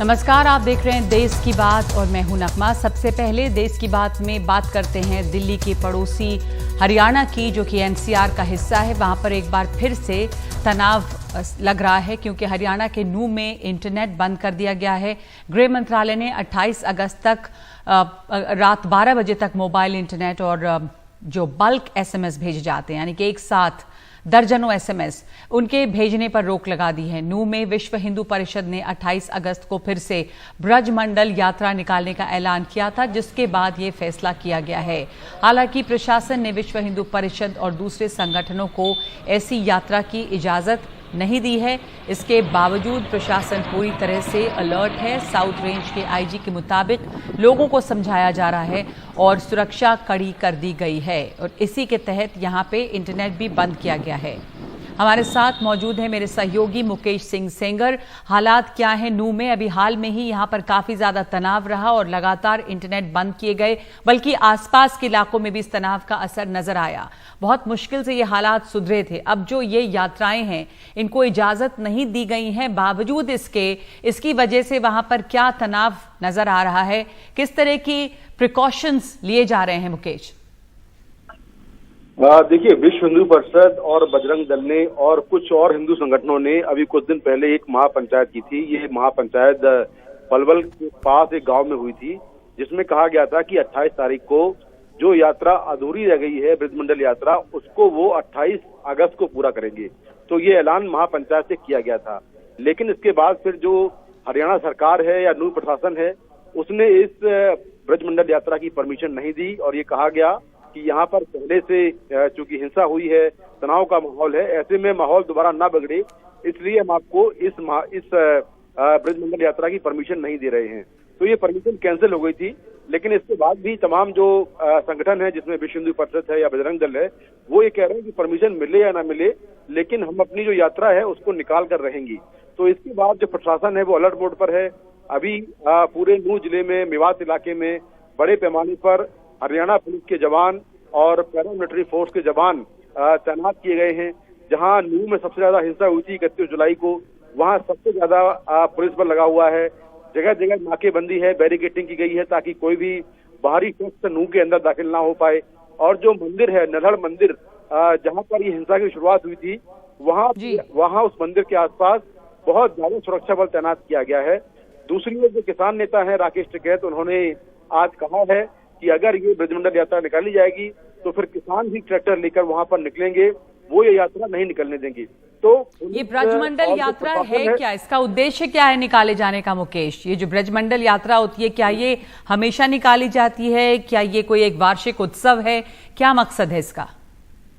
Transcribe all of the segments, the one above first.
नमस्कार, आप देख रहे हैं देश की बात और मैं हूं नगमा। सबसे पहले देश की बात में बात करते हैं दिल्ली के पड़ोसी हरियाणा की, जो कि एनसीआर का हिस्सा है। वहां पर एक बार फिर से तनाव लग रहा है क्योंकि हरियाणा के नूह में इंटरनेट बंद कर दिया गया है। गृह मंत्रालय ने 28 अगस्त तक रात 12 बजे तक मोबाइल इंटरनेट और जो बल्क एसएमएस भेजे जाते हैं, यानी कि एक साथ दर्जनों एसएमएस, उनके भेजने पर रोक लगा दी है। नूह में विश्व हिंदू परिषद ने 28 अगस्त को फिर से ब्रजमंडल यात्रा निकालने का ऐलान किया था, जिसके बाद ये फैसला किया गया है। हालांकि प्रशासन ने विश्व हिंदू परिषद और दूसरे संगठनों को ऐसी यात्रा की इजाजत नहीं दी है। इसके बावजूद प्रशासन पूरी तरह से अलर्ट है। साउथ रेंज के आईजी के मुताबिक लोगों को समझाया जा रहा है और सुरक्षा कड़ी कर दी गई है और इसी के तहत यहां पे इंटरनेट भी बंद किया गया है। हमारे साथ मौजूद है मेरे सहयोगी मुकेश सिंह सेंगर। हालात क्या है नूह में? अभी हाल में ही यहां पर काफी ज्यादा तनाव रहा और लगातार इंटरनेट बंद किए गए, बल्कि आसपास के इलाकों में भी इस तनाव का असर नजर आया। बहुत मुश्किल से ये हालात सुधरे थे। अब जो ये यात्राएं हैं, इनको इजाजत नहीं दी गई है, बावजूद इसकी वजह से वहां पर क्या तनाव नजर आ रहा है? किस तरह की प्रिकॉशंस लिए जा रहे हैं मुकेश? देखिए, विश्व हिंदू परिषद और बजरंग दल ने और कुछ और हिंदू संगठनों ने अभी कुछ दिन पहले एक महापंचायत की थी। ये महापंचायत पलवल के पास एक गांव में हुई थी, जिसमें कहा गया था कि 28 तारीख को जो यात्रा अधूरी रह गई है, ब्रजमंडल यात्रा, उसको वो 28 अगस्त को पूरा करेंगे। तो ये ऐलान महापंचायत से किया गया था। लेकिन इसके बाद फिर जो हरियाणा सरकार है या नूह प्रशासन है, उसने इस ब्रजमंडल यात्रा की परमिशन नहीं दी और ये कहा गया कि यहाँ पर पहले से चूंकि हिंसा हुई है, तनाव का माहौल है, ऐसे में माहौल दोबारा ना बिगड़े, इसलिए हम आपको इस ब्रजमंडल यात्रा की परमिशन नहीं दे रहे हैं। तो ये परमिशन कैंसिल हो गई थी। लेकिन इसके बाद भी तमाम जो संगठन है, जिसमें विश्व हिंदू परिषद है या बजरंग दल है, वो ये कह रहे हैं कि परमिशन मिले या ना मिले, लेकिन हम अपनी जो यात्रा है उसको निकाल कर रहेंगी। तो इसके बाद जो प्रशासन है वो अलर्ट मोड पर है। अभी पूरे नूह जिले में, मेवात इलाके में बड़े पैमाने पर हरियाणा पुलिस के जवान और पैरामिलिट्री फोर्स के जवान तैनात किए गए हैं। जहां नूह में सबसे ज्यादा हिंसा हुई थी 31 जुलाई को, वहां सबसे ज्यादा पुलिस बल लगा हुआ है। जगह जगह नाकेबंदी है, बैरिकेडिंग की गई है ताकि कोई भी बाहरी शख्स नूह के अंदर दाखिल ना हो पाए। और जो मंदिर है, नलहड़ मंदिर, जहां पर ये हिंसा की शुरुआत हुई थी, वहां उस मंदिर के आसपास बहुत ज्यादा सुरक्षा बल तैनात किया गया है। दूसरी ओर जो किसान नेता है राकेश टिकैत, उन्होंने आज कहा है कि अगर ये ब्रजमंडल यात्रा निकाली जाएगी तो फिर किसान भी ट्रैक्टर लेकर वहां पर निकलेंगे, वो ये यात्रा नहीं निकलने देंगे। तो ये ब्रजमंडल यात्रा है क्या? इसका उद्देश्य क्या है निकाले जाने का मुकेश? ये जो ब्रजमंडल यात्रा होती है, क्या ये हमेशा निकाली जाती है? क्या ये कोई एक वार्षिक उत्सव है? क्या मकसद है इसका?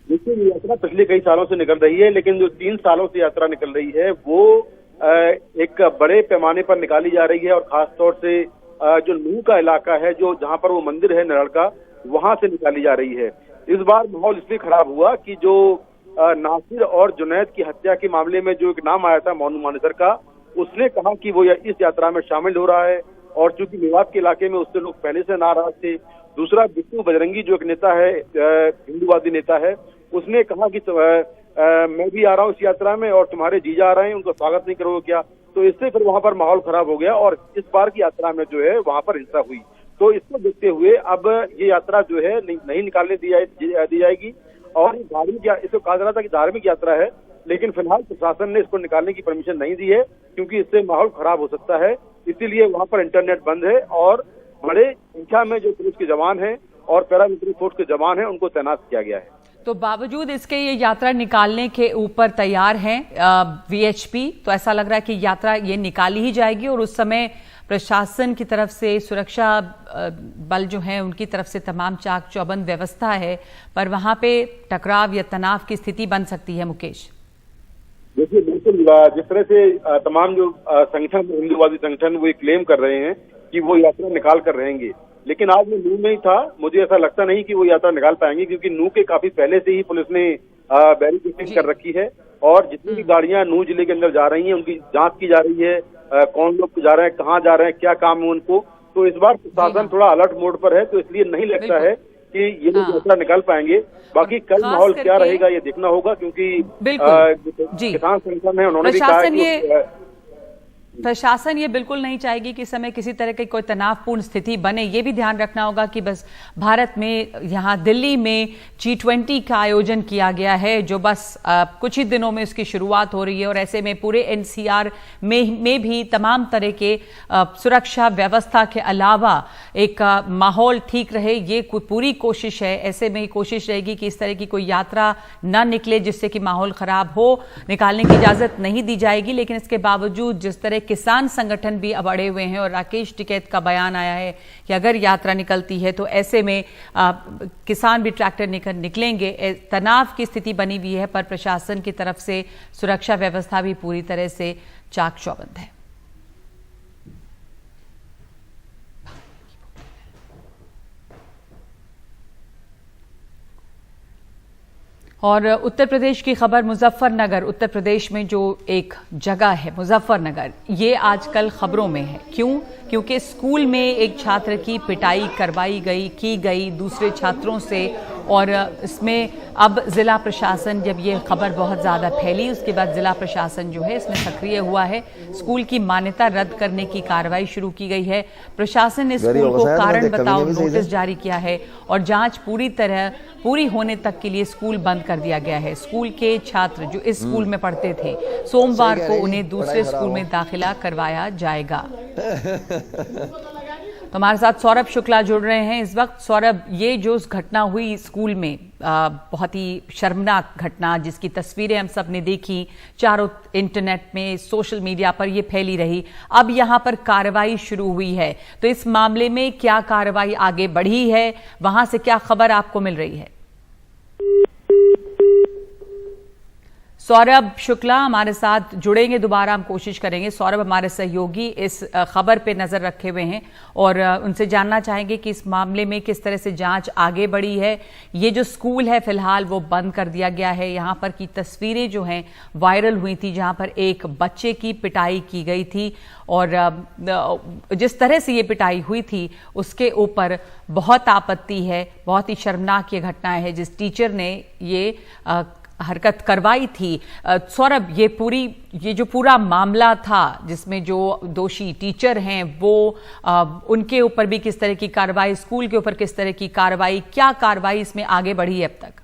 देखिए, ये यात्रा पिछले कई सालों से निकल रही है, लेकिन जो 3 सालों से यात्रा निकल रही है वो एक बड़े पैमाने पर निकाली जा रही है और खासतौर से जो नूह का इलाका है, जो जहां पर वो मंदिर है नलहड़ का, वहां से निकाली जा रही है। इस बार माहौल इसलिए खराब हुआ कि जो नासिर और जुनैद की हत्या के मामले में जो एक नाम आया था मोनू मानेसर का, उसने कहा कि वो इस यात्रा में शामिल हो रहा है। और चूंकि मेवात के इलाके में उससे लोग पहले से नाराज थे। दूसरा, बिट्टू बजरंगी जो एक नेता है, हिंदूवादी नेता है, उसने कहा कि मैं भी आ रहा हूँ इस यात्रा में और तुम्हारे जीजा आ रहे हैं, उनको स्वागत नहीं करोगे क्या? तो इससे फिर वहां पर माहौल खराब हो गया और इस बार की यात्रा में जो है वहां पर हिंसा हुई। तो इसको देखते हुए अब ये यात्रा जो है नहीं निकालने दी जाएगी। और इसको कहा जा रहा था कि धार्मिक यात्रा है, लेकिन फिलहाल प्रशासन ने इसको निकालने की परमिशन नहीं दी है क्योंकि इससे माहौल खराब हो सकता है। इसीलिए वहां पर इंटरनेट बंद है और बड़े संख्या में जो पुलिस के जवान हैं और पैरामिलिट्री फोर्स के जवान हैं, उनको तैनात किया गया है। तो बावजूद इसके ये यात्रा निकालने के ऊपर तैयार हैं वीएचपी, तो ऐसा लग रहा है कि यात्रा ये निकाली ही जाएगी और उस समय प्रशासन की तरफ से, सुरक्षा बल जो है उनकी तरफ से तमाम चाक चौबंद व्यवस्था है, पर वहां पे टकराव या तनाव की स्थिति बन सकती है। मुकेश, देखिए, बिल्कुल जिस तरह से तमाम जो संगठन, हिंदूवादी संगठन, वो क्लेम कर रहे हैं कि वो यात्रा निकाल कर रहेंगे, लेकिन आज मैं नूह में ही था, मुझे ऐसा लगता नहीं कि वो यात्रा निकाल पाएंगे क्योंकि नूह के काफी पहले से ही पुलिस ने बैरिकेडिंग कर रखी है और जितनी भी गाड़ियां नूह जिले के अंदर जा रही हैं उनकी जांच की जा रही है। कौन लोग जा रहे हैं, कहाँ जा रहे हैं, क्या काम है उनको। तो इस बार प्रशासन थोड़ा अलर्ट मोड पर है, तो इसलिए नहीं लगता है कि ये लोग यात्रा निकाल पाएंगे। बाकी कल माहौल क्या रहेगा ये देखना होगा क्योंकि किसान संगठन है, उन्होंने भी कहा प्रशासन ये बिल्कुल नहीं चाहेगी कि इस समय किसी तरह की कोई तनावपूर्ण स्थिति बने। ये भी ध्यान रखना होगा कि बस भारत में, यहाँ दिल्ली में G20 का आयोजन किया गया है, जो बस कुछ ही दिनों में इसकी शुरुआत हो रही है, और ऐसे में पूरे NCR में भी तमाम तरह के सुरक्षा व्यवस्था के अलावा एक माहौल ठीक रहे, ये पूरी कोशिश है। ऐसे में कोशिश रहेगी कि इस तरह की कोई यात्रा न निकले जिससे कि माहौल खराब हो, निकालने की इजाजत नहीं दी जाएगी। लेकिन इसके बावजूद जिस तरह किसान संगठन भी अब अड़े हुए हैं, और राकेश टिकैत का बयान आया है कि अगर यात्रा निकलती है तो ऐसे में किसान भी ट्रैक्टर निकलेंगे, तनाव की स्थिति बनी हुई है। पर प्रशासन की तरफ से सुरक्षा व्यवस्था भी पूरी तरह से चाक चौबंद है। और उत्तर प्रदेश की खबर, मुजफ्फरनगर, उत्तर प्रदेश में जो एक जगह है मुजफ्फरनगर, ये आजकल खबरों में है। क्यों? क्योंकि स्कूल में एक छात्र की पिटाई की गई दूसरे छात्रों से, और इसमें अब जिला प्रशासन, जब ये खबर बहुत ज़्यादा फैली उसके बाद जिला प्रशासन जो है इसमें सक्रिय हुआ है। स्कूल की मान्यता रद्द करने की कार्रवाई शुरू की गई है। प्रशासन ने स्कूल को कारण बताओ नोटिस जारी किया है, और जांच पूरी होने तक के लिए स्कूल बंद कर दिया गया है। स्कूल के छात्र जो इस स्कूल में पढ़ते थे, सोमवार को उन्हें दूसरे स्कूल में दाखिला करवाया जाएगा। तो हमारे साथ सौरभ शुक्ला जुड़ रहे हैं इस वक्त। सौरभ, ये जो घटना हुई स्कूल में, बहुत ही शर्मनाक घटना, जिसकी तस्वीरें हम सब ने देखी, चारों इंटरनेट में, सोशल मीडिया पर ये फैली रही, अब यहाँ पर कार्रवाई शुरू हुई है, तो इस मामले में क्या कार्रवाई आगे बढ़ी है, वहां से क्या खबर आपको मिल रही है? सौरभ शुक्ला हमारे साथ जुड़ेंगे, दोबारा हम कोशिश करेंगे। सौरभ हमारे सहयोगी इस खबर पे नजर रखे हुए हैं, और उनसे जानना चाहेंगे कि इस मामले में किस तरह से जांच आगे बढ़ी है। ये जो स्कूल है फिलहाल वो बंद कर दिया गया है। यहाँ पर की तस्वीरें जो हैं वायरल हुई थी, जहाँ पर एक बच्चे की पिटाई की गई थी, और जिस तरह से ये पिटाई हुई थी उसके ऊपर बहुत आपत्ति है। बहुत ही शर्मनाक ये घटना है, जिस टीचर ने ये हरकत करवाई थी। सौरभ, ये जो पूरा मामला था, जिसमें जो दोषी टीचर हैं वो उनके ऊपर भी किस तरह की कार्रवाई, स्कूल के ऊपर किस तरह की कार्रवाई, क्या कार्रवाई इसमें आगे बढ़ी है अब तक?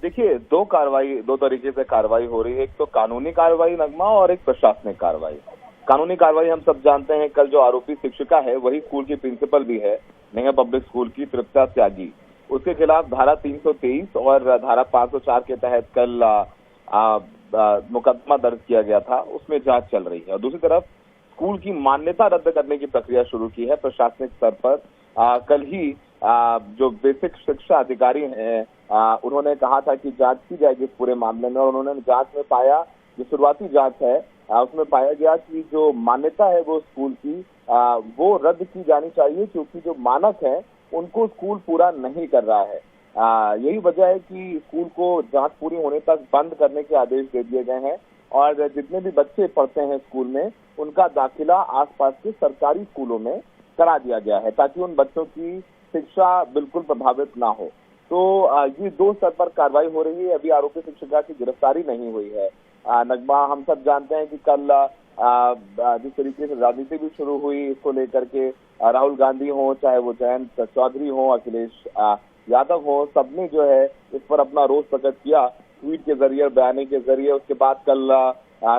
देखिए, दो तरीके से कार्रवाई हो रही है। एक तो कानूनी कार्रवाई नगमा, और एक प्रशासनिक कार्रवाई। कानूनी कार्रवाई हम सब जानते हैं, कल जो आरोपी शिक्षिका है वही स्कूल की प्रिंसिपल भी है, नेहा पब्लिक स्कूल की, तृप्ता त्यागी। उसके खिलाफ धारा 323 और धारा 504 के तहत कल मुकदमा दर्ज किया गया था, उसमें जांच चल रही है। और दूसरी तरफ स्कूल की मान्यता रद्द करने की प्रक्रिया शुरू की है प्रशासनिक स्तर पर। कल ही जो बेसिक शिक्षा अधिकारी हैं उन्होंने कहा था कि जांच की जाएगी इस पूरे मामले में, और उन्होंने जांच में पाया, जो शुरुआती जांच है उसमें पाया गया कि जो मान्यता है वो स्कूल की वो रद्द की जानी चाहिए, क्योंकि जो मानक है उनको स्कूल पूरा नहीं कर रहा है। यही वजह है कि स्कूल को जांच पूरी होने तक बंद करने के आदेश दे दिए गए हैं, और जितने भी बच्चे पढ़ते हैं स्कूल में उनका दाखिला आसपास के सरकारी स्कूलों में करा दिया गया है, ताकि उन बच्चों की शिक्षा बिल्कुल प्रभावित ना हो। तो ये दो स्तर पर कार्रवाई हो रही है। अभी आरोपी शिक्षिका की गिरफ्तारी नहीं हुई है। नगमा, हम सब जानते हैं कि कल जिस तरीके से राजनीति भी शुरू हुई इसको लेकर के, राहुल गांधी हो, चाहे वो जयंत चौधरी हो, अखिलेश यादव हो, सबने जो है इस पर अपना रोष प्रकट किया ट्वीट के जरिए, बयानी के जरिए। उसके बाद कल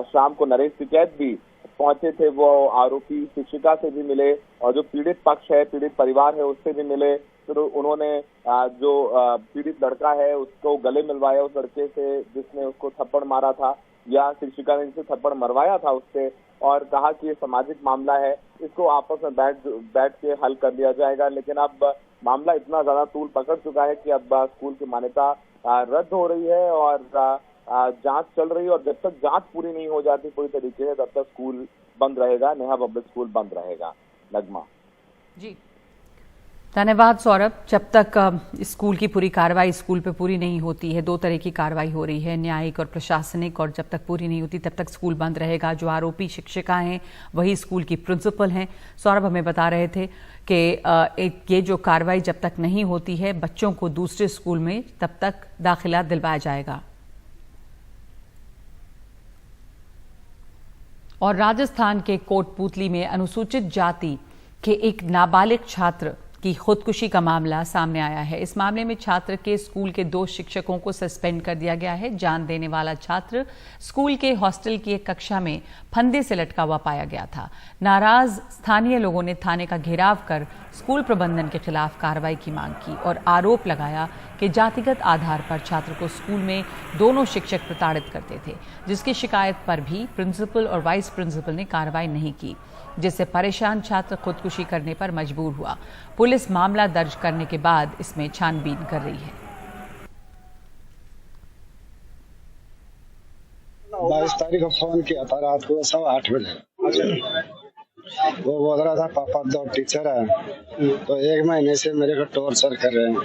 शाम को नरेश टिकैत भी पहुंचे थे, वो आरोपी शिक्षिका से भी मिले, और जो पीड़ित पक्ष है, पीड़ित परिवार है, उससे भी मिले। फिर उन्होंने जो पीड़ित लड़का है उसको गले मिलवाया उस लड़के से जिसने उसको थप्पड़ मारा था, या शिक्षिका ने जिसे थप्पड़ मरवाया था उससे, और कहा कि ये सामाजिक मामला है, इसको आपस में बैठ के हल कर लिया जाएगा। लेकिन अब मामला इतना ज्यादा तूल पकड़ चुका है कि अब स्कूल की मान्यता रद्द हो रही है और जांच चल रही है, और जब तक जांच पूरी नहीं हो जाती पूरी तरीके से, तब तक स्कूल बंद रहेगा, नेहा पब्लिक स्कूल बंद रहेगा। नगमा जी, धन्यवाद सौरभ। जब तक स्कूल की पूरी कार्रवाई स्कूल पे पूरी नहीं होती है, दो तरह की कार्रवाई हो रही है, न्यायिक और प्रशासनिक, और जब तक पूरी नहीं होती तब तक स्कूल बंद रहेगा। जो आरोपी शिक्षिका हैं वही स्कूल की प्रिंसिपल हैं। सौरभ हमें बता रहे थे कि ये जो कार्रवाई जब तक नहीं होती है बच्चों को दूसरे स्कूल में तब तक दाखिला दिलवाया जाएगा। और राजस्थान के कोटपूतली में अनुसूचित जाति के एक नाबालिग छात्र की खुदकुशी का मामला सामने आया है। इस मामले में छात्र के स्कूल के 2 शिक्षकों को सस्पेंड कर दिया गया है। जान देने वाला छात्र स्कूल के हॉस्टल की एक कक्षा में फंदे से लटका हुआ पाया गया था। नाराज स्थानीय लोगों ने थाने का घेराव कर स्कूल प्रबंधन के खिलाफ कार्रवाई की मांग की और आरोप लगाया कि जातिगत आधार पर छात्र को स्कूल में दोनों शिक्षक प्रताड़ित करते थे, जिसकी शिकायत पर भी प्रिंसिपल और वाइस प्रिंसिपल ने कार्रवाई नहीं की, जिससे परेशान छात्र खुदकुशी करने पर मजबूर हुआ। पुलिस मामला दर्ज करने के बाद इसमें छानबीन कर रही है। 22 तारीख को फोन किया था रात को 8:15 बजे। वो बोल रहा था पापा 2 टीचर है तो 1 महीने से मेरे को टॉर्चर कर रहे हैं।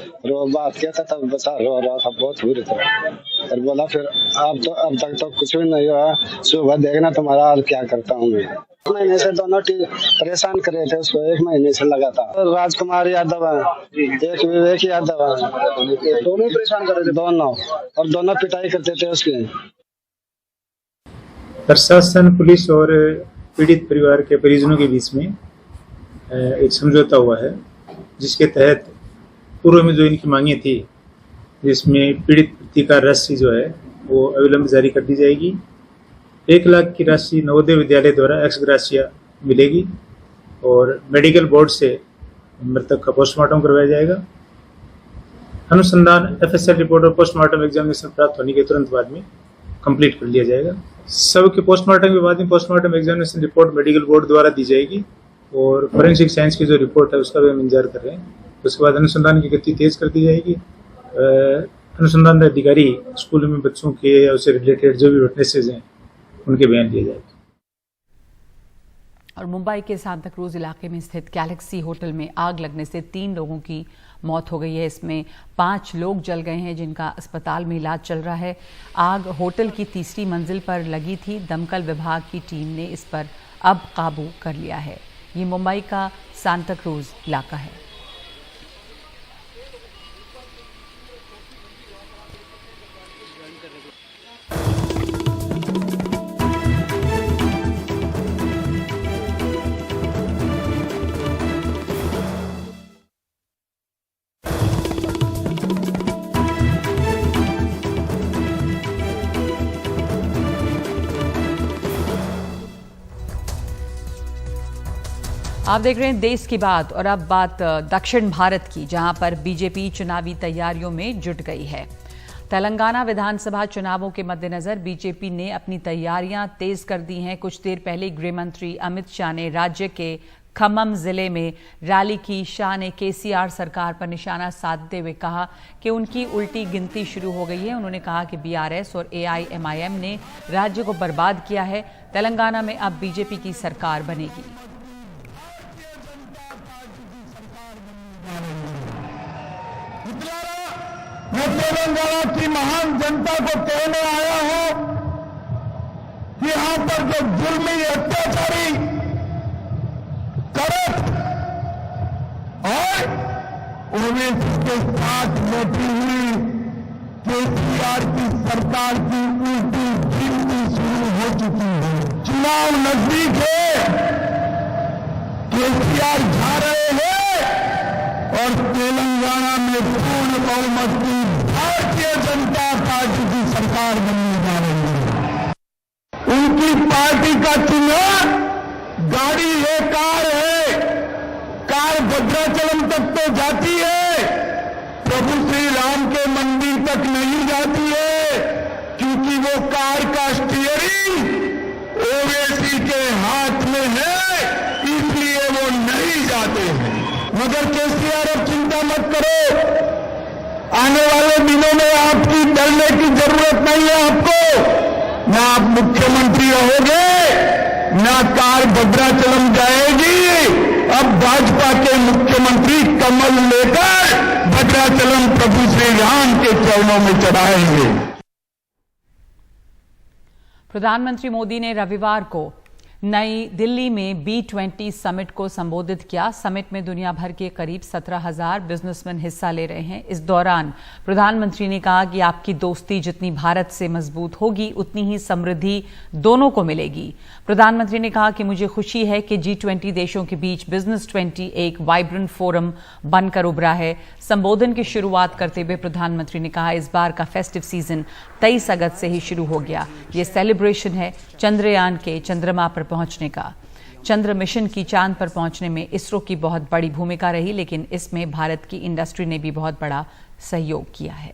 और वो बात किया था तब बचा रो रहा था बहुत बुरी तरह। और बोला फिर अब तक तो कुछ भी नहीं हुआ, सुबह देखना तुम्हारा हाल क्या करता हूँ मैं। 1 महीने से दोनों परेशान कर रहे थे उसको, 1 महीने से लगातार। राजकुमार यादव है, एक विवेक यादव है, दोनों परेशान कर रहे थे दोनों, और दोनों पिटाई करते थे उसकी। प्रशासन, पुलिस और पीड़ित परिवार के परिजनों के बीच में एक समझौता हुआ है, जिसके तहत पूर्व में जो इनकी मांगे थी, जिसमें पीड़ित प्रतिकार राशि जो है वो अविलंब जारी कर दी जाएगी। 1 लाख की राशि नवोदय विद्यालय द्वारा एक्स ग्राशिया मिलेगी और मेडिकल बोर्ड से मृतक का पोस्टमार्टम करवाया जाएगा। अनुसंधान, FSL रिपोर्ट और पोस्टमार्टम एग्जामिनेशन प्राप्त होने के तुरंत बाद में कंप्लीट कर लिया जाएगा। सबके पोस्टमार्टम के बाद में postmortem examination report medical board द्वारा दी जाएगी और फोरेंसिक साइंस की जो रिपोर्ट है उसका भी हम इंतजार कर रहे हैं। उसके बाद अनुसंधान की गति तेज कर दी जाएगी। अनुसंधान अधिकारी स्कूल में बच्चों के या उससे रिलेटेड जो भी विटनेसेस हैं उनके बयान दिए जाएंगे। और मुंबई के सांताक्रूज इलाके में स्थित गैलेक्सी होटल में आग लगने से 3 लोगों की मौत हो गई है। इसमें 5 लोग जल गए हैं जिनका अस्पताल में इलाज चल रहा है। आग होटल की 3री मंजिल पर लगी थी। दमकल विभाग की टीम ने इस पर अब काबू कर लिया है। ये मुंबई का सांताक्रूज इलाका है। आप देख रहे हैं देश की बात। और अब बात दक्षिण भारत की, जहां पर बीजेपी चुनावी तैयारियों में जुट गई है। तेलंगाना विधानसभा चुनावों के मद्देनजर बीजेपी ने अपनी तैयारियां तेज कर दी हैं। कुछ देर पहले गृह मंत्री अमित शाह ने राज्य के खम्मम जिले में रैली की। शाह ने केसीआर सरकार पर निशाना साधते हुए कहा कि उनकी उल्टी गिनती शुरू हो गई है। उन्होंने कहा कि BRS और AIMIM ने राज्य को बर्बाद किया है। तेलंगाना में अब बीजेपी की सरकार बनेगी। मैं तेलंगाना की महान जनता को कहने आया हूं कि यहां पर जो जुल्मी, अत्याचारी, करप्ट और ओवैसी के साथ बैठी हुई केसीआर की सरकार की उल्टी गिनती शुरू हो चुकी है। चुनाव नजदीक है, केसीआर जा रहे हैं और तेलंगाना में पूर्ण बहुमत की भारतीय जनता पार्टी की सरकार बनने जा रही है। उनकी पार्टी का चिन्ह गाड़ी है, कार है। कार भद्राचलम तक तो जाती है, प्रभु श्री राम के मंदिर तक नहीं जाती है, क्योंकि वो कार का स्टीयरिंग ओवैसी के हाथ में है, इसलिए वो नहीं जाते हैं। मगर केसीआर अब चिंता मत करो, आने वाले दिनों में आपकी डरने की जरूरत नहीं है। आपको ना आप मुख्यमंत्री रहोगे, ना कार भद्राचलम जाएगी। अब भाजपा के मुख्यमंत्री कमल लेकर भद्राचलम प्रभु श्री राम के चरणों में चढ़ाएंगे। प्रधानमंत्री मोदी ने रविवार को नई दिल्ली में B20 समिट को संबोधित किया। समिट में दुनिया भर के करीब 17,000 बिजनेसमैन हिस्सा ले रहे हैं। इस दौरान प्रधानमंत्री ने कहा कि आपकी दोस्ती जितनी भारत से मजबूत होगी उतनी ही समृद्धि दोनों को मिलेगी। प्रधानमंत्री ने कहा कि मुझे खुशी है कि G20 देशों के बीच बिजनेस 20 एक वाइब्रेंट फोरम बनकर उभरा है। संबोधन की शुरुआत करते हुए प्रधानमंत्री ने कहा इस बार का फेस्टिव सीजन 23 अगस्त से ही शुरू हो गया। ये सेलिब्रेशन है चंद्रयान के चंद्रमा पर पहुंचने का। चंद्र मिशन की चांद पर पहुंचने में इसरो की बहुत बड़ी भूमिका रही, लेकिन इसमें भारत की इंडस्ट्री ने भी बहुत बड़ा सहयोग किया है।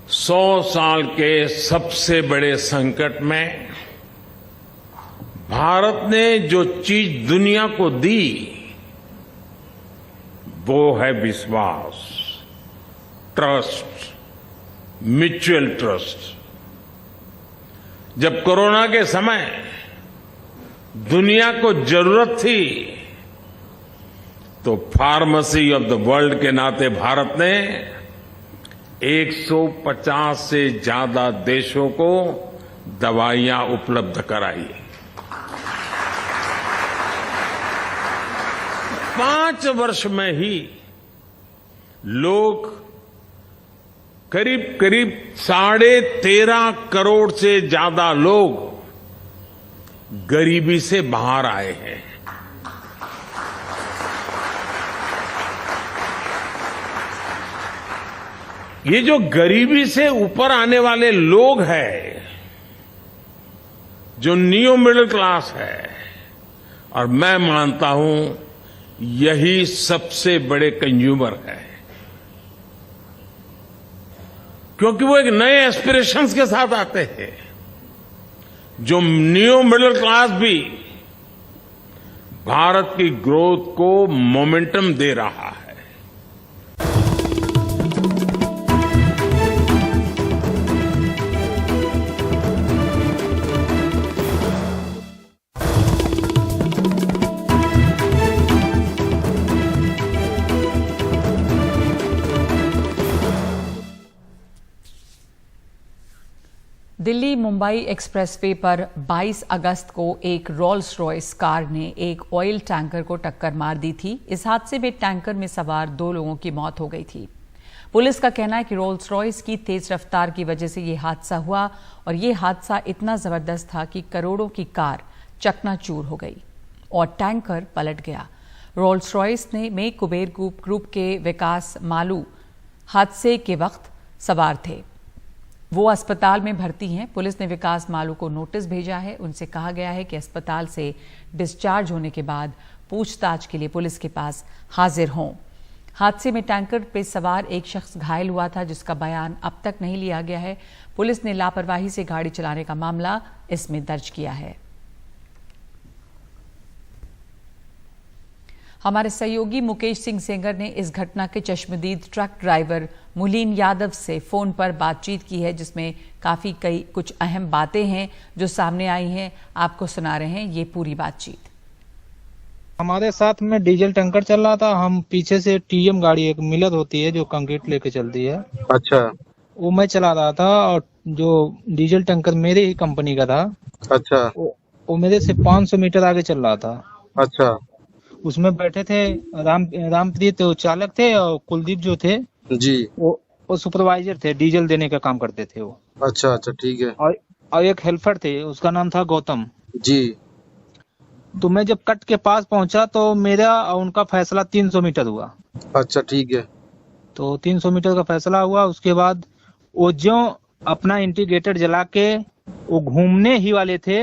100 साल के सबसे बड़े संकट में भारत ने जो चीज दुनिया को दी वो है विश्वास, ट्रस्ट, म्यूचुअल ट्रस्ट। जब कोरोना के समय दुनिया को जरूरत थी तो फार्मेसी ऑफ द वर्ल्ड के नाते भारत ने 150 से ज्यादा देशों को दवाइयां उपलब्ध कराई। 5 वर्ष में ही लोग करीब 13.5 करोड़ से ज्यादा लोग गरीबी से बाहर आए हैं। ये जो गरीबी से ऊपर आने वाले लोग हैं, जो न्यू मिडिल क्लास है, और मैं मानता हूं यही सबसे बड़े कंज्यूमर है, क्योंकि वो एक नए एस्पिरेशंस के साथ आते हैं। जो न्यू मिडिल क्लास भी भारत की ग्रोथ को मोमेंटम दे रहा है। दिल्ली मुंबई एक्सप्रेसवे पर 22 अगस्त को एक रोल्स रॉयस कार ने एक ऑयल टैंकर को टक्कर मार दी थी। इस हादसे में टैंकर में सवार 2 लोगों की मौत हो गई थी। पुलिस का कहना है कि रोल्स रॉयस की तेज रफ्तार की वजह से ये हादसा हुआ और ये हादसा इतना जबरदस्त था कि करोड़ों की कार चकनाचूर हो गई और टैंकर पलट गया। रोल्स रॉयस में कुबेर ग्रुप के विकास मालू हादसे के वक्त सवार थे। वो अस्पताल में भर्ती हैं। पुलिस ने विकास मालू को नोटिस भेजा है। उनसे कहा गया है कि अस्पताल से डिस्चार्ज होने के बाद पूछताछ के लिए पुलिस के पास हाजिर हों। हादसे में टैंकर पे सवार एक शख्स घायल हुआ था, जिसका बयान अब तक नहीं लिया गया है। पुलिस ने लापरवाही से गाड़ी चलाने का मामला इसमें दर्ज किया है। हमारे सहयोगी मुकेश सिंह सेंगर ने इस घटना के चश्मदीद ट्रक ड्राइवर मुलीन यादव से फोन पर बातचीत की है, जिसमें कुछ अहम बातें हैं जो सामने आई हैं। आपको सुना रहे हैं ये पूरी बातचीत। हमारे साथ में डीजल टैंकर चल रहा था। हम पीछे से टीएम गाड़ी एक मिलर होती है जो कंक्रीट लेके चलती है। अच्छा। वो मैं चला रहा था और जो डीजल टैंकर मेरे ही कंपनी का था। अच्छा। वो मेरे से 500 मीटर आगे चल रहा था। अच्छा। उसमें बैठे थे रामप्रीत चालक थे और कुलदीप जो थे जी वो सुपरवाइजर थे, डीजल देने का काम करते थे वो। अच्छा अच्छा, ठीक है। और एक हेल्पर थे, उसका नाम था गौतम जी। तो मैं जब कट के पास पहुंचा तो मेरा और उनका फैसला 300 मीटर हुआ। अच्छा, ठीक है। तो 300 मीटर का फैसला हुआ। उसके बाद वो जो अपना इंडिकेटर जला के वो घूमने ही वाले थे,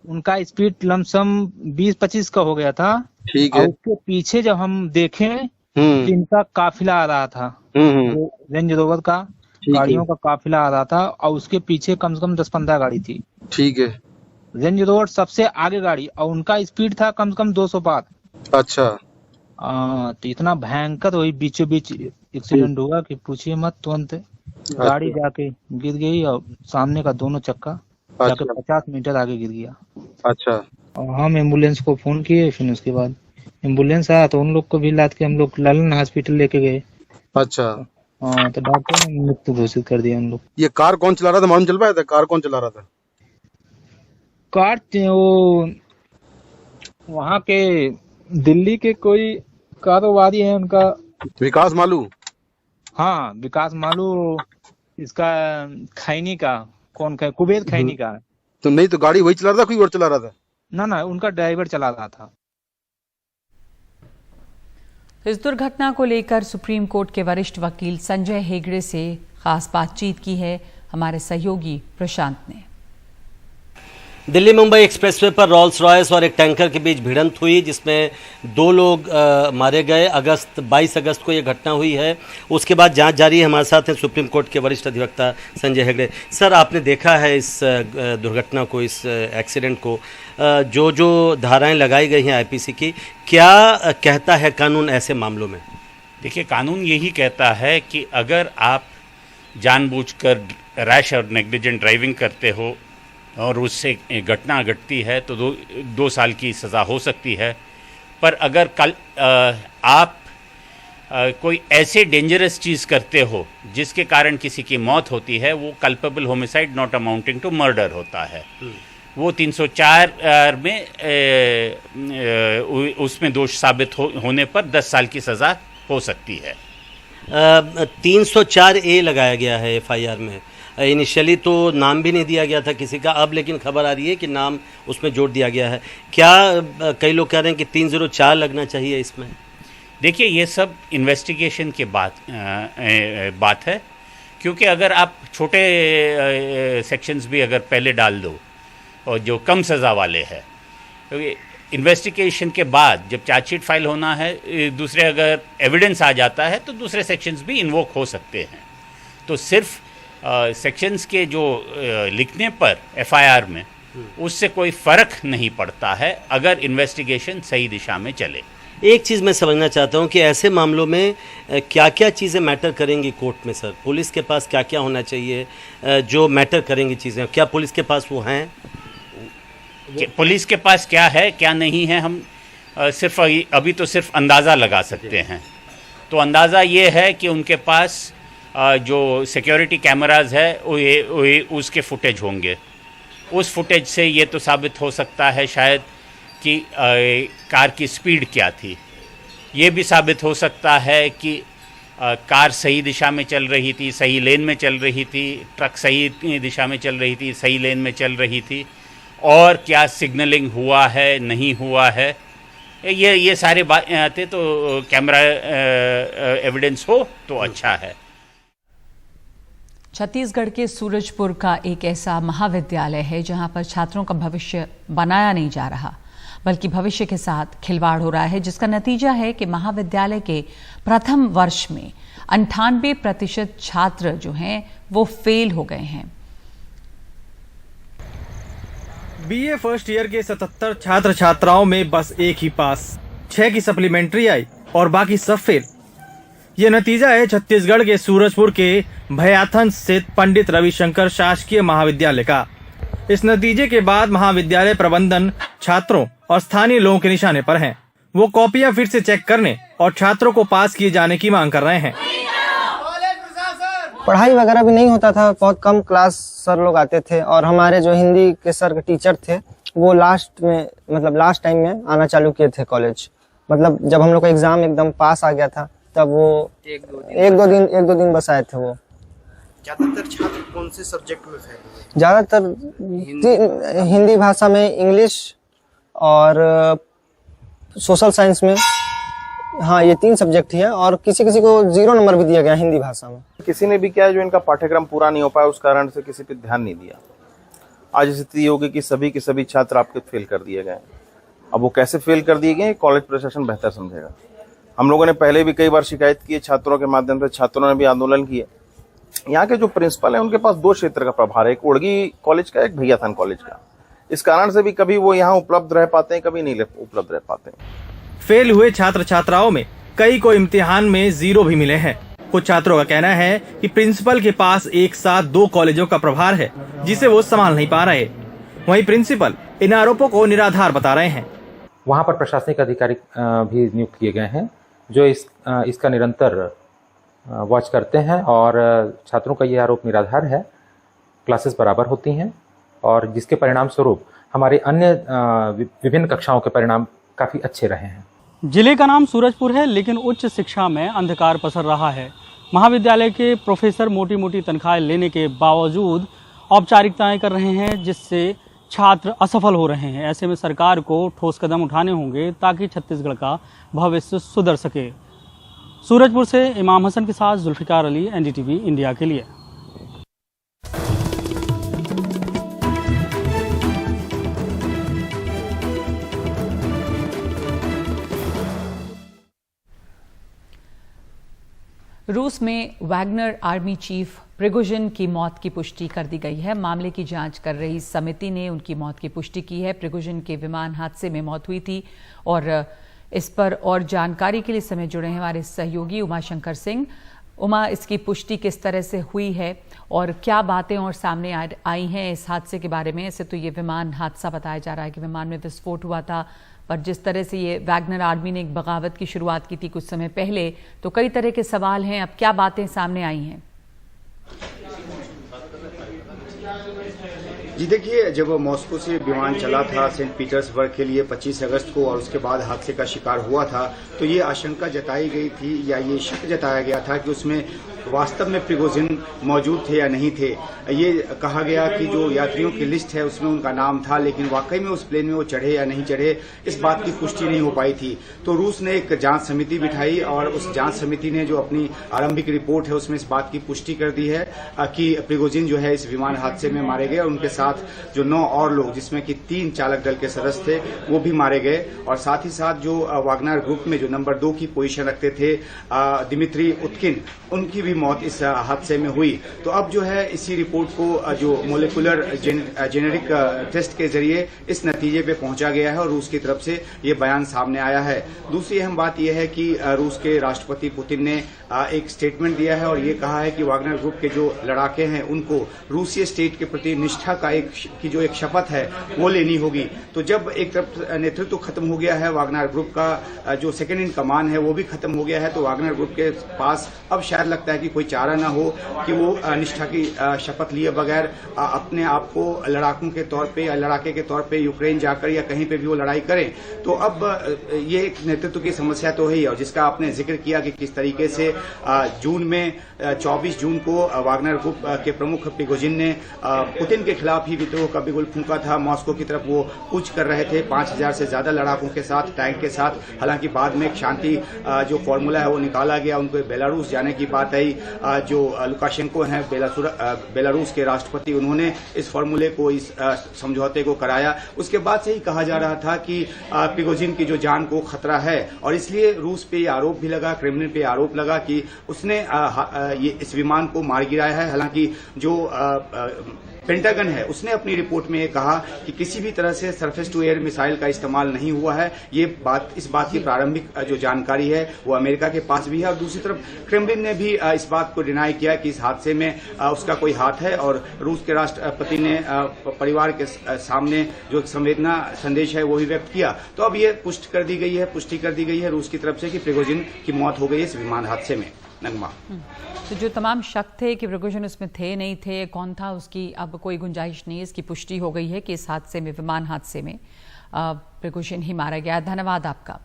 उनका स्पीड लमसम 20-25 का हो गया था। ठीक है। उसके पीछे जब हम देखें तो इनका काफिला आ रहा था, रेंज रोवर का गाड़ियों का काफिला आ रहा था और उसके पीछे कम से कम 10-15 गाड़ी थी। ठीक है। रेंज रोवर सबसे आगे गाड़ी और उनका स्पीड था कम से कम 200 पार। अच्छा। तो इतना भयंकर वही बीचों बीच एक्सीडेंट हुआ कि पूछिए मत। तुरंत गाड़ी जाके गिर गई और सामने का दोनों चक्का जाके 50 मीटर आगे गिर गया। अच्छा। और हम एम्बुलेंस को फोन किए, फिर उसके बाद एम्बुलेंस आया तो उन लोग को भी लाद के हम लोग लालन हॉस्पिटल लेके गए। अच्छा। हाँ, तो डॉक्टर ने मृत्यु घोषित कर दिया हम लोग। ये कार कौन चला रहा था, मालूम चल पाया था कार कौन चला रहा था? कार वो वहाँ के दिल्ली के कोई कारोबारी है, उनका विकास मालू। हाँ, विकास मालू, इसका खैनी का कौन कुबेर खैनी का। तो नहीं तो गाड़ी वही चला रहा था, कोई और चला रहा था? ना, उनका ड्राइवर चला रहा था। इस दुर्घटना को लेकर सुप्रीम कोर्ट के वरिष्ठ वकील संजय हेगड़े से खास बातचीत की है हमारे सहयोगी प्रशांत ने। दिल्ली मुंबई एक्सप्रेसवे पर रोल्स रॉयस और एक टैंकर के बीच भिड़ंत हुई, जिसमें 2 लोग मारे गए। 22 अगस्त को यह घटना हुई है। उसके बाद जांच जारी है। हमारे साथ हैं सुप्रीम कोर्ट के वरिष्ठ अधिवक्ता संजय हेगड़े। सर, आपने देखा है इस दुर्घटना को, इस एक्सीडेंट को, जो धाराएं लगाई गई हैं आईपीसी की, क्या कहता है कानून ऐसे मामलों में? देखिए, कानून यही कहता है कि अगर आप जानबूझकर रैश और नेग्लिजेंट ड्राइविंग करते हो और उससे घटना घटती है तो 2 साल की सज़ा हो सकती है। पर अगर कल आप कोई ऐसे डेंजरस चीज़ करते हो जिसके कारण किसी की मौत होती है, वो culpable homicide not amounting to murder होता है। वो 304 में उसमें दोष साबित होने पर 10 साल की सज़ा हो सकती है। 304A लगाया गया है FIR में। इनिशियली तो नाम भी नहीं दिया गया था किसी का, अब लेकिन खबर आ रही है कि नाम उसमें जोड़ दिया गया है। क्या कई लोग कह रहे हैं कि 304 लगना चाहिए इसमें? देखिए, ये सब इन्वेस्टिगेशन के बात है, क्योंकि अगर आप छोटे सेक्शंस भी अगर पहले डाल दो और जो कम सज़ा वाले हैं, क्योंकि इन्वेस्टिगेशन के बाद जब चार्जशीट फाइल होना है, दूसरे अगर एविडेंस आ जाता है तो दूसरे सेक्शंस भी इन्वोक हो सकते हैं। तो सिर्फ सेक्शंस के जो लिखने पर FIR में उससे कोई फ़र्क नहीं पड़ता है अगर इन्वेस्टिगेशन सही दिशा में चले। एक चीज़ मैं समझना चाहता हूँ कि ऐसे मामलों में क्या क्या चीज़ें मैटर करेंगी कोर्ट में? सर, पुलिस के पास क्या क्या होना चाहिए जो मैटर करेंगी चीज़ें? क्या पुलिस के पास वो हैं? पुलिस के पास क्या है क्या नहीं है, हम सिर्फ अभी तो सिर्फ अंदाज़ा लगा सकते हैं। तो अंदाज़ा ये है कि उनके पास जो सिक्योरिटी कैमराज है उसके फुटेज होंगे। उस फुटेज से ये तो साबित हो सकता है शायद कि कार की स्पीड क्या थी। ये भी साबित हो सकता है कि कार सही दिशा में चल रही थी, सही लेन में चल रही थी, ट्रक सही दिशा में चल रही थी, सही लेन में चल रही थी, और क्या सिग्नलिंग हुआ है नहीं हुआ है। ये सारे बातें तो कैमरा एविडेंस हो तो अच्छा है। छत्तीसगढ़ के सूरजपुर का एक ऐसा महाविद्यालय है जहां पर छात्रों का भविष्य बनाया नहीं जा रहा, बल्कि भविष्य के साथ खिलवाड़ हो रहा है, जिसका नतीजा है कि महाविद्यालय के प्रथम वर्ष में 98% छात्र जो हैं वो फेल हो गए हैं। BA फर्स्ट ईयर के 77 छात्र छात्राओं में बस एक ही पास, 6 की सप्लीमेंट्री आई और बाकी सब फेल। ये नतीजा है छत्तीसगढ़ के सूरजपुर के भयाथन स्थित पंडित रविशंकर शासकीय महाविद्यालय का। इस नतीजे के बाद महाविद्यालय प्रबंधन छात्रों और स्थानीय लोगों के निशाने पर हैं। वो कॉपियां फिर से चेक करने और छात्रों को पास किए जाने की मांग कर रहे हैं। पढ़ाई वगैरह भी नहीं होता था, बहुत कम क्लास सर लोग आते थे, और हमारे जो हिंदी के सर के टीचर थे वो लास्ट टाइम में आना चालू किए थे कॉलेज। मतलब जब हम लोग का एग्जाम एकदम पास आ गया था तब वो एक दो दिन बस आए थे। वो ज्यादातर छात्र कौन से सब्जेक्ट में फेल हुए? ज्यादातर हिंदी भाषा में, इंग्लिश और सोशल साइंस में। हाँ, ये 3 सब्जेक्ट ही है, और किसी को 0 नंबर भी दिया गया हिंदी भाषा में। किसी ने भी क्या है जो इनका पाठ्यक्रम पूरा नहीं हो पाया, उस कारण से किसी पे ध्यान नहीं दिया। आज स्थिति होगी कि सभी के सभी छात्र आपके फेल कर दिए गए। अब वो कैसे फेल कर दिए गए, कॉलेज प्रशासन बेहतर समझेगा। हम लोगों ने पहले भी कई बार शिकायत की है छात्रों के माध्यम से, छात्रों ने भी आंदोलन किए। यहाँ के जो प्रिंसिपल है उनके पास 2 क्षेत्र का प्रभार है, एक उड़गी कॉलेज का, एक भैयाथन कॉलेज का। इस कारण से भी कभी वो यहाँ उपलब्ध रह पाते हैं, कभी नहीं उपलब्ध रह पाते हैं। फेल हुए छात्र छात्राओं में कई को इम्तिहान में 0 भी मिले हैं। कुछ छात्रों का कहना है कि प्रिंसिपल के पास एक साथ 2 कॉलेजों का प्रभार है जिसे वो संभाल नहीं पा रहे। वहीं प्रिंसिपल इन आरोपों को निराधार बता रहे हैं। वहाँ पर प्रशासनिक अधिकारी भी नियुक्त किए गए हैं जो इसका निरंतर वॉच करते हैं और छात्रों का ये आरोप निराधार है। क्लासेस बराबर होती हैं और जिसके परिणाम स्वरूप हमारे अन्य विभिन्न कक्षाओं के परिणाम काफ़ी अच्छे रहे हैं। जिले का नाम सूरजपुर है, लेकिन उच्च शिक्षा में अंधकार पसर रहा है। महाविद्यालय के प्रोफेसर मोटी मोटी तनख्वाहें लेने के बावजूद औपचारिकताएं कर रहे हैं, जिससे छात्र असफल हो रहे हैं। ऐसे में सरकार को ठोस कदम उठाने होंगे ताकि छत्तीसगढ़ का भविष्य सुधर सके। सूरजपुर से इमाम हसन के साथ जुल्फिकार अली, एनडीटीवी इंडिया के लिए। रूस में वैगनर आर्मी चीफ प्रिगोजिन की मौत की पुष्टि कर दी गई है। मामले की जांच कर रही समिति ने उनकी मौत की पुष्टि की है। प्रिगोजिन के विमान हादसे में मौत हुई थी और इस पर और जानकारी के लिए समय जुड़े हैं हमारे सहयोगी उमाशंकर सिंह। उमा, इसकी पुष्टि किस तरह से हुई है और क्या बातें और सामने आई हैं इस हादसे के बारे में? ऐसे तो ये विमान हादसा बताया जा रहा है कि विमान में विस्फोट हुआ था, पर जिस तरह से ये वैगनर आर्मी ने एक बगावत की शुरुआत की थी कुछ समय पहले, तो कई तरह के सवाल हैं। अब क्या बातें सामने आई हैं? जी देखिए, जब मॉस्को से विमान चला था सेंट पीटर्सबर्ग के लिए 25 अगस्त को और उसके बाद हादसे का शिकार हुआ था, तो ये आशंका जताई गई थी या ये शक जताया गया था कि उसमें वास्तव में प्रिगोजिन मौजूद थे या नहीं थे। ये कहा गया कि जो यात्रियों की लिस्ट है उसमें उनका नाम था, लेकिन वाकई में उस प्लेन में वो चढ़े या नहीं चढ़े इस बात की पुष्टि नहीं हो पाई थी। तो रूस ने एक जांच समिति बिठाई और उस जांच समिति ने जो अपनी आरंभिक रिपोर्ट है उसमें इस बात की पुष्टि कर दी है कि प्रिगोजिन जो है इस विमान हादसे में मारे गए और उनके साथ जो 9 और लोग, जिसमें कि 3 चालक दल के सदस्य थे, वो भी मारे गए। और साथ ही साथ जो वागनर ग्रुप में जो नंबर 2 की पोजीशन रखते थे दिमित्री उत्किन, उनकी भी मौत इस हादसे में हुई। तो अब जो है इसी रिपोर्ट को जो मोलिकुलर जेनेरिक टेस्ट के जरिए इस नतीजे पे पहुंचा गया है और रूस की तरफ से ये बयान सामने आया है। दूसरी अहम बात यह है कि रूस के राष्ट्रपति पुतिन ने एक स्टेटमेंट दिया है और ये कहा है कि वागनर ग्रुप के जो लड़ाके हैं उनको रूसी स्टेट के प्रति निष्ठा का जो एक शपथ है वो लेनी होगी। तो जब एक तरफ नेतृत्व खत्म हो गया है, वागनर ग्रुप का जो सेकेंड इन कमान है वो भी खत्म हो गया है, तो वागनर ग्रुप के पास अब शायद लगता है कि कोई चारा ना हो कि वो निष्ठा की शपथ लिए बगैर अपने आप को लड़ाकों के तौर पे या लड़ाके के तौर पे यूक्रेन जाकर या कहीं पे भी वो लड़ाई करें। तो अब ये एक नेतृत्व की समस्या तो है और जिसका आपने जिक्र किया कि किस तरीके से जून में 24 जून को वागनर ग्रुप के प्रमुख प्रिगोजिन ने पुतिन के खिलाफ ही विद्रोह का बिगुल फूंका था। मॉस्को की तरफ वो कूच कर रहे थे 5000 से ज्यादा लड़ाकों के साथ, टैंक के साथ। हालांकि बाद में एक शांति जो फॉर्मूला है वो निकाला गया, उनको बेलारूस जाने की बात आई। जो लुकाशेंको हैं बेलारूस के राष्ट्रपति, उन्होंने इस फॉर्मूले को, इस समझौते को कराया। उसके बाद से ही कहा जा रहा था कि प्रिगोजिन की जो जान को खतरा है और इसलिए रूस पे आरोप भी लगा, क्रेमलिन पे आरोप लगा कि उसने ये इस विमान को मार गिराया है। हालांकि जो पेंटागन है उसने अपनी रिपोर्ट में कहा कि किसी भी तरह से सरफेस टू एयर मिसाइल का इस्तेमाल नहीं हुआ है। इस बात की प्रारंभिक जो जानकारी है वो अमेरिका के पास भी है और दूसरी तरफ क्रेमलिन ने भी इस बात को डिनाई किया कि इस हादसे में उसका कोई हाथ है। और रूस के राष्ट्रपति ने परिवार के सामने जो संवेदना संदेश है वो भी व्यक्त किया। तो अब ये पुष्टि कर दी गई है रूस की तरफ से कि प्रिगोजिन की मौत हो गई इस विमान हादसे में। नगमा, तो जो तमाम शक थे कि प्रिगोजिन उसमें थे नहीं थे, कौन था, उसकी अब कोई गुंजाइश नहीं है। इसकी पुष्टि हो गई है कि इस हादसे में, विमान हादसे में प्रिगोजिन ही मारा गया। धन्यवाद आपका।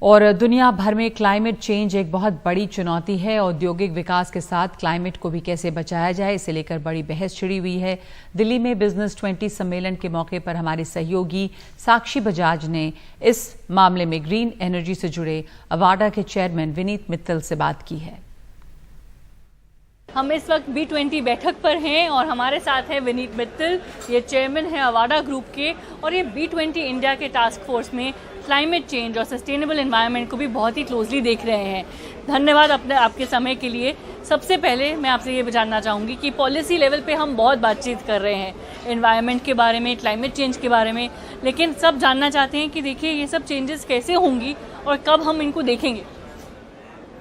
और दुनिया भर में क्लाइमेट चेंज एक बहुत बड़ी चुनौती है। औद्योगिक विकास के साथ क्लाइमेट को भी कैसे बचाया जाए, इसे लेकर बड़ी बहस छिड़ी हुई है। दिल्ली में बिजनेस 20 सम्मेलन के मौके पर हमारे सहयोगी साक्षी बजाज ने इस मामले में ग्रीन एनर्जी से जुड़े अवाडा के चेयरमैन विनीत मित्तल से बात की है। हम इस वक्त B20 बैठक पर हैं और हमारे साथ है विनीत मित्तल, ये चेयरमैन है अवाडा ग्रुप के और ये B20 इंडिया के टास्क फोर्स में क्लाइमेट चेंज और सस्टेनेबल एनवायरनमेंट को भी बहुत ही क्लोजली देख रहे हैं। धन्यवाद आपके समय के लिए। सबसे पहले मैं आपसे ये जानना चाहूँगी कि पॉलिसी लेवल पे हम बहुत बातचीत कर रहे हैं एनवायरनमेंट के बारे में, क्लाइमेट चेंज के बारे में, लेकिन सब जानना चाहते हैं कि देखिए ये सब चेंजेस कैसे होंगी और कब हम इनको देखेंगे।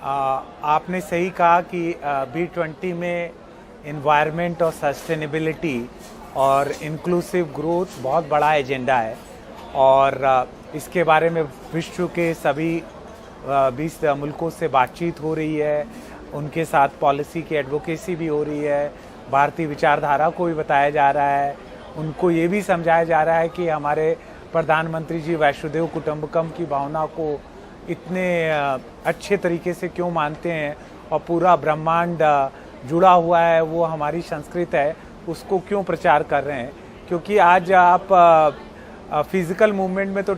आपने सही कहा कि B20 में एनवायरनमेंट और सस्टेनेबिलिटी और इंक्लूसिव ग्रोथ बहुत बड़ा एजेंडा है और इसके बारे में विश्व के सभी 20 मुल्कों से बातचीत हो रही है। उनके साथ पॉलिसी की एडवोकेसी भी हो रही है, भारतीय विचारधारा को भी बताया जा रहा है, उनको ये भी समझाया जा रहा है कि हमारे प्रधानमंत्री जी वैश्वदेव कुटुंबकम की भावना को इतने अच्छे तरीके से क्यों मानते हैं और पूरा ब्रह्मांड जुड़ा हुआ है, वो हमारी संस्कृति है, उसको क्यों प्रचार कर रहे हैं। क्योंकि आज आप फिजिकल मूवमेंट में तो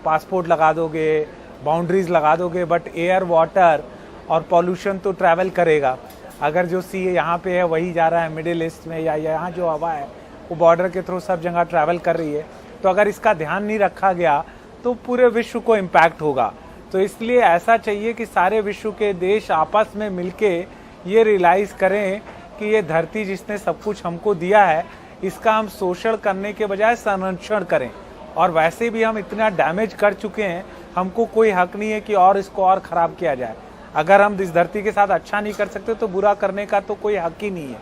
पासपोर्ट लगा दोगे, बाउंड्रीज लगा दोगे, बट एयर, वाटर और पॉल्यूशन तो ट्रैवल करेगा। अगर जो सी यहाँ पे है वही जा रहा है मिडिल ईस्ट में, या यहाँ जो हवा है वो बॉर्डर के थ्रू सब जगह ट्रैवल कर रही है, तो अगर इसका ध्यान नहीं रखा गया तो पूरे विश्व को इम्पैक्ट होगा। तो इसलिए ऐसा चाहिए कि सारे विश्व के देश आपस में मिलके ये रियलाइज़ करें कि ये धरती जिसने सब कुछ हमको दिया है, इसका हम शोषण करने के बजाय संरक्षण करें। और वैसे भी हम इतना डैमेज कर चुके हैं, हमको कोई हक नहीं है कि और इसको और ख़राब किया जाए। अगर हम इस धरती के साथ अच्छा नहीं कर सकते तो बुरा करने का तो कोई हक ही नहीं है।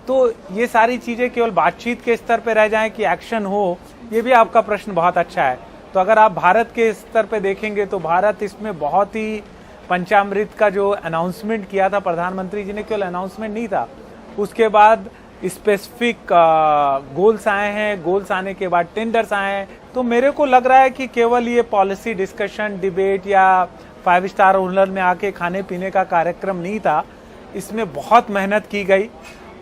तो ये सारी चीज़ें केवल बातचीत के स्तर पे रह जाएं कि एक्शन हो, ये भी आपका प्रश्न बहुत अच्छा है। तो अगर आप भारत के स्तर पे देखेंगे तो भारत इसमें बहुत ही पंचामृत का जो अनाउंसमेंट किया था प्रधानमंत्री जी ने, केवल अनाउंसमेंट नहीं था, उसके बाद स्पेसिफिक गोल्स आए हैं, गोल्स आने के बाद टेंडर्स आए हैं। तो मेरे को लग रहा है कि केवल ये पॉलिसी डिस्कशन, डिबेट या 5 स्टार होटल में आके खाने पीने का कार्यक्रम नहीं था, इसमें बहुत मेहनत की गई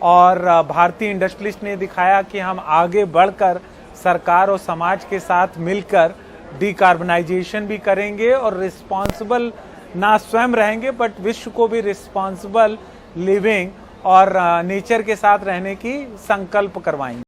और भारतीय इंडस्ट्रियलिस्ट ने दिखाया कि हम आगे बढ़कर सरकार और समाज के साथ मिलकर डिकार्बनाइजेशन भी करेंगे और रिस्पॉन्सिबल ना स्वयं रहेंगे बट विश्व को भी रिस्पॉन्सिबल लिविंग और नेचर के साथ रहने की संकल्प करवाएंगे।